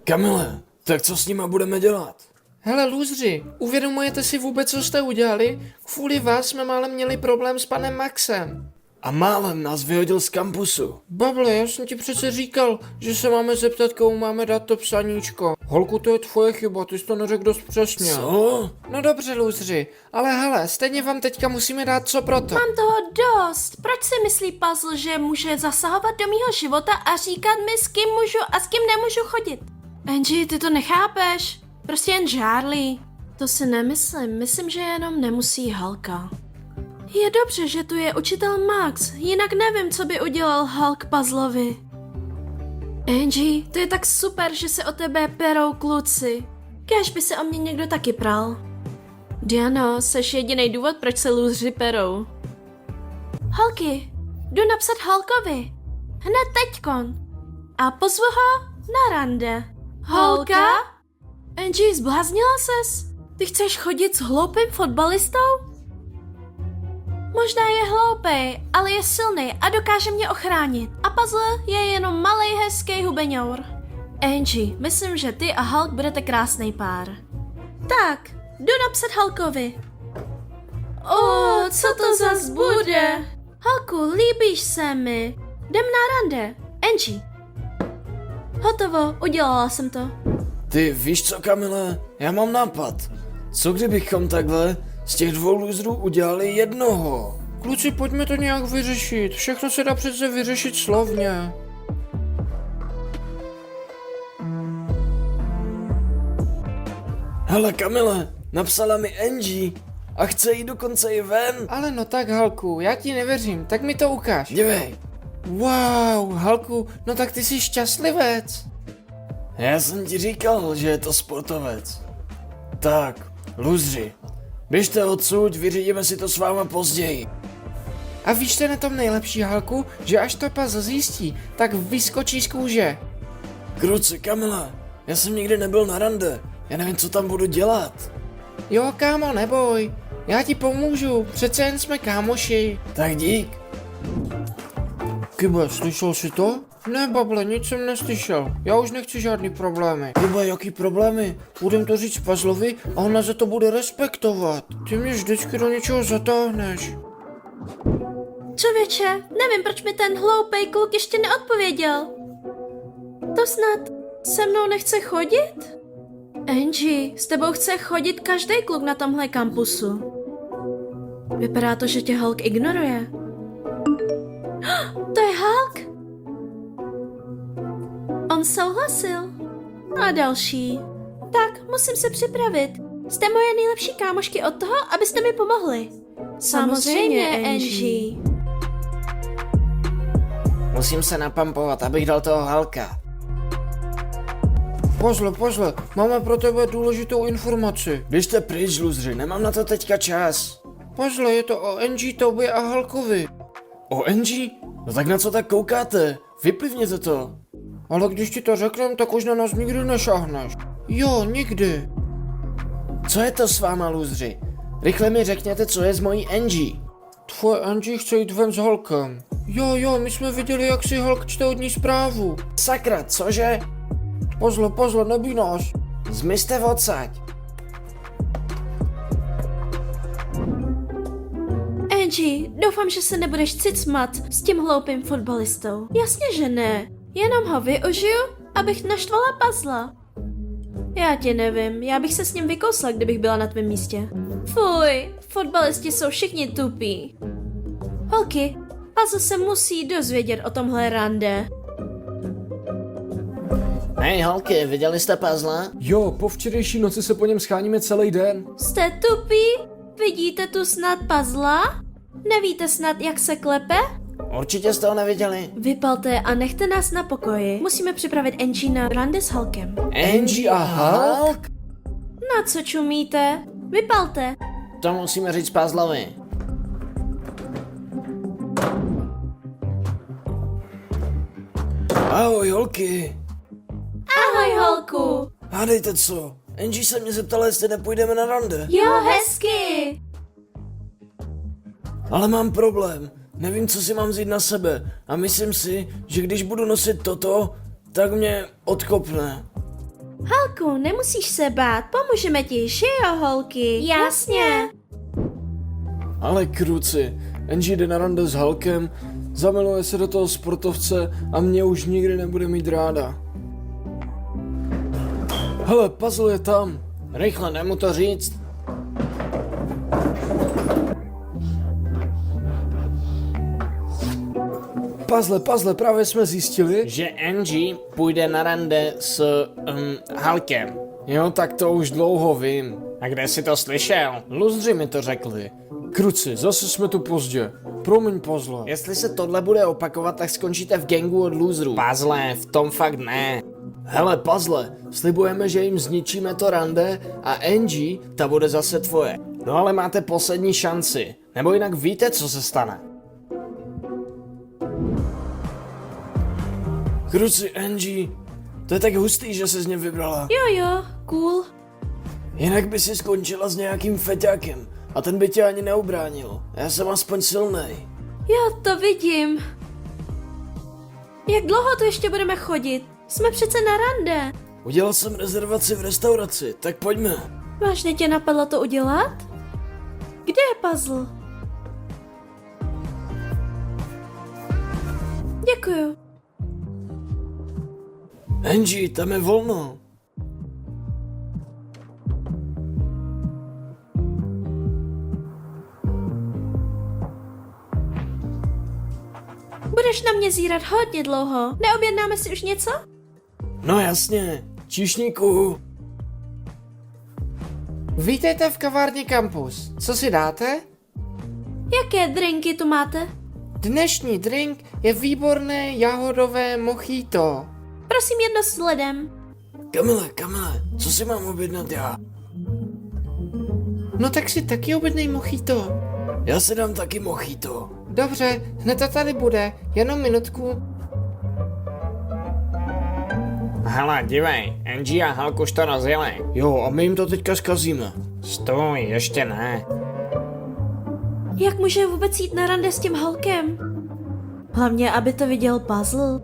Kamile, tak co s nima budeme dělat? Hele, lůzři, uvědomujete si vůbec, co jste udělali? Kvůli vás jsme málem měli problém s panem Maxem. A málem nás vyhodil z kampusu. Bable, já jsem ti přece říkal, že se máme zeptat, komu máme dát to psaníčko. Holku, to je tvoje chyba, ty jsi to neřekl dost přesně. Co? No dobře, lůzři, ale hele, stejně vám teďka musíme dát co pro to. Mám toho dost. Proč si myslí puzzle, že může zasahovat do mýho života a říkat mi, s kým můžu a s kým nemůžu chodit? Angie, ty to nechápeš. Prostě jen žárlí. To si nemyslím, myslím, že jenom nemusí Halka. Je dobře, že tu je učitel Max, jinak nevím, co by udělal Hulk puzzlovi. Angie, to je tak super, že se o tebe perou kluci. Kéž by se o mě někdo taky pral. Diano, seš jediný důvod, proč se lůzři perou. Holky, jdu napsat Hulkovi. Hned teďkon. A pozvu ho na rande. Holka? Angie, zbláznila ses? Ty chceš chodit s hloupým fotbalistou? Možná je hloupej, ale je silný a dokáže mě ochránit. A puzzle je jenom malej hezký hubeňour. Angie, myslím, že ty a Hulk budete krásný pár. Tak, jdu napsat Hulkovi. Co to zas bude? Hulku, líbíš se mi. Jdem na rande. Angie. Hotovo, udělala jsem to. Ty víš co, Kamile? Já mám nápad. Co kdybychom takhle z těch dvou lůzrů udělali jednoho? Kluci, pojďme to nějak vyřešit, všechno se dá přece vyřešit slovně. Hele, Kamile, napsala mi Angie a chce jít dokonce i ven. Ale no tak, Halku, já ti nevěřím, tak mi to ukáž. Dívej, Wow, Halku, no tak ty jsi šťastlivec. já jsem ti říkal, že je to sportovec. Tak, lůzři, běžte odsud, vyřídíme si to s váma později. A víš, co je na tom nejlepší, Halku, že až to puzzle zjistí, tak vyskočí z kůže. Kruci, Kamila, já jsem nikdy nebyl na rande, já nevím, co tam budu dělat. Jo, kámo, neboj, já ti pomůžu, přece jen jsme kámoši. Tak dík. Kybe, slyšel jsi to? Ne, bable, nic jsem neslyšel, já už nechci žádný problémy. Kybe, jaký problémy? Budem to říct puzzlovi a on nás za to bude respektovat. Ty mě vždycky do něčeho zatáhneš. Člověče, nevím, proč mi ten hloupej kluk ještě neodpověděl. To snad se mnou nechce chodit? Angie, s tebou chce chodit každý kluk na tomhle kampusu. Vypadá to, že tě Hulk ignoruje. To je Hulk? On souhlasil. A další. Tak, musím se připravit. Jste moje nejlepší kámošky od toho, abyste mi pomohli. Samozřejmě, Angie. Musím se napampovat, abych dal toho Halka. Pozle, máme pro tebe důležitou informaci. Běžte pryč, lůzři, nemám na to teďka čas. Pozle, je to o Angie, Tobě a Halkovi. O Angie? No tak na co tak koukáte? Vyplivněte to. Ale když ti to řeknem, tak už na nás nikdy nešáhneš. Jo, nikdy. Co je to s váma, lůzři? Rychle mi řekněte, co je s mojí Angie. Tvoje Angie chce jít ven s Halkem. Jo, my jsme viděli, jak si Halk čte od ní zprávu. Sakra, cože? Pozle, nebij nás. Zmizte odsaď. Angie, doufám, že se nebudeš cicmat s tím hloupým fotbalistou. Jasně, že ne. Jenom ho využiju, abych naštvala puzzle. Já ti nevím, já bych se s ním vykousla, kdybych byla na tvém místě. Fuj, fotbalisti jsou všichni tupí. Holky, puzzle se musí dozvědět o tomhle rande. Hej, holky, viděli jste puzzle? Jo, po včerejší noci se po něm scháníme celý den. Jste tupí? Vidíte tu snad puzzle? Nevíte snad, jak se klepe? Určitě jste ho neviděli. Vypalte a nechte nás na pokoji. Musíme připravit Angie na rande s Hulkem. Angie a Hulk? Na co čumíte? Vypalte. To musíme říct puzzlovi. Ahoj, holky. Ahoj, holku. Hádejte co? Angie se mě zeptala, jestli nepůjdeme na rande. Jo, hezky. Ale mám problém. Nevím, co si mám vzít na sebe. A myslím si, že když budu nosit toto, tak mě odkopne. Halku, nemusíš se bát, pomůžeme ti, že jo, holky? Jasně. Ale kruci, Angie jde na rande s Hulkem, zamiluje se do toho sportovce a mě už nikdy nebude mít ráda. Hele, puzzle je tam. Rychle, nemu to říct. Puzzle, právě jsme zjistili. Že Angie půjde na rande s Hulkem. Jo, tak to už dlouho vím. A kde jsi to slyšel? Luzři mi to řekli. Kruci, zase jsme tu pozdě. Promiň, puzzle. Jestli se tohle bude opakovat, tak skončíte v gangu od loserů. Puzzle, v tom fakt ne. Hele, puzzle, slibujeme, že jim zničíme to rande a Angie, ta bude zase tvoje. No ale máte poslední šanci, nebo jinak víte, co se stane. Kruci, Angie, to je tak hustý, že se z ně vybrala. Jo, cool. Jinak by si skončila s nějakým feťákem a ten by tě ani neubránil. Já jsem aspoň silnej. Jo, to vidím. Jak dlouho tu ještě budeme chodit? Jsme přece na rande. Udělal jsem rezervaci v restauraci, tak pojďme. Vážně tě napadlo to udělat? Kde je puzzle? Děkuju. Angie, tam je volno. Budeš na mě zírat hodně dlouho. Neobjednáme si už něco? No jasně, číšníku. Vítejte v kavárně Campus. Co si dáte? Jaké drinky tu máte? Dnešní drink je výborné jahodové mojito. Prosím jedno s ledem. Kamile, co si mám objednat já? No tak si taky objednej mojito. Já si dám taky mojito. Dobře, hned to tady bude, jenom minutku. Hele, dívej, Angie a Hulk už to rozjeli. Jo, a my jim to teďka zkazíme. Stůj, ještě ne. Jak může vůbec jít na rande s tím Hulkem? Hlavně, aby to viděl puzzle.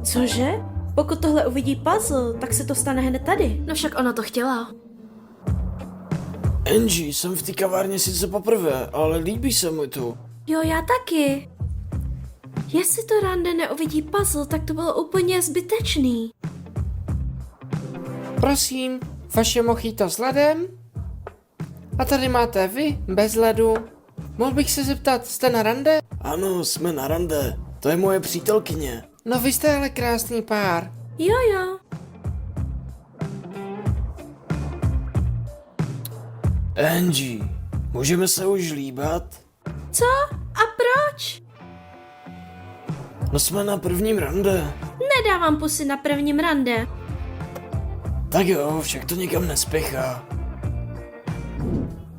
Cože? Pokud tohle uvidí puzzle, tak se to stane hned tady. No však ona to chtěla. Angie, jsem v té kavárně sice poprvé, ale líbí se mi tu. Jo, já taky. Jestli to rande neuvidí puzzle, tak to bylo úplně zbytečný. Prosím, vaše mojito s ledem? A tady máte vy, bez ledu. Mohl bych se zeptat, jste na rande? Ano, jsme na rande. To je moje přítelkyně. No vy jste ale krásný pár. Jo, jo. Angie, můžeme se už líbat? Co? A proč? No jsme na prvním rande. Nedávám pusy na prvním rande. Tak jo, však to nikam nespěchá.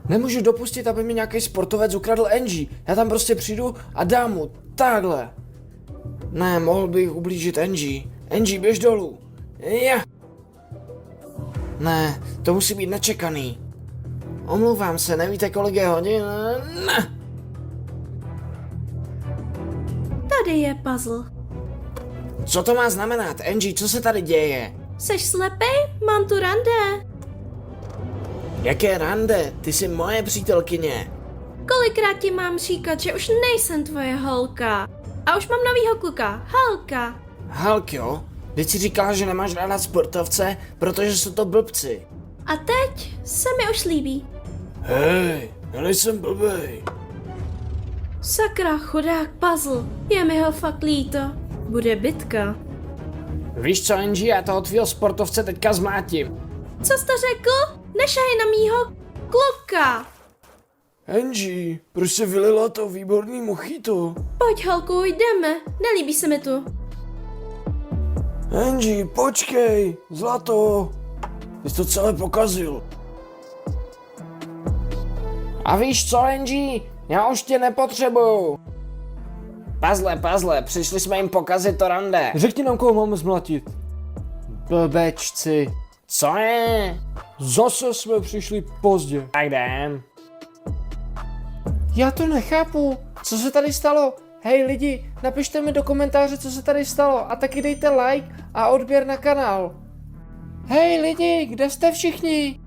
Nemůžu dopustit, aby mi nějaký sportovec ukradl Angie. Já tam prostě přijdu a dám mu. Takhle. Ne, mohl bych ublížit Angie. Angie, běž dolů. Ja. Ne, to musí být nečekaný. Omlouvám se, nevíte, kolik je hodin? Ne. Tady je puzzle. Co to má znamenat? Angie, co se tady děje? Seš slepej? Mám tu rande. Jaké rande? Ty jsi moje přítelkyně. Kolikrát ti mám říkat, že už nejsem tvoje holka. A už mám novýho kluka, Halka. Hulk, jo? Teď si říkala, že nemáš ráda sportovce, protože jsou to blbci. A teď se mi už líbí. Hej, já nejsem blbej. Sakra, chudák puzzle. Je mi ho fakt líto. Bude bitka. Víš co, Angie, já toho tvýho sportovce teďka zmátím. Co jsi to řekl? Nešahej na mýho kluka. Angie, proč jsi vylila to výborný mojito? Pojď, Halku, jdeme. Nelíbí se mi tu. Angie, počkej, zlato. Ty jsi to celé pokazil. A víš co, Angie, já už tě nepotřebuju. Puzzle, přišli jsme jim pokazit to rande. Řekni nám, koho máme zmlatit. Blbečci. Co je? Zase jsme přišli pozdě. Tak jdem. Já to nechápu. Co se tady stalo? Hej lidi, napište mi do komentáře, co se tady stalo a taky dejte like a odběr na kanál. Hej lidi, kde jste všichni?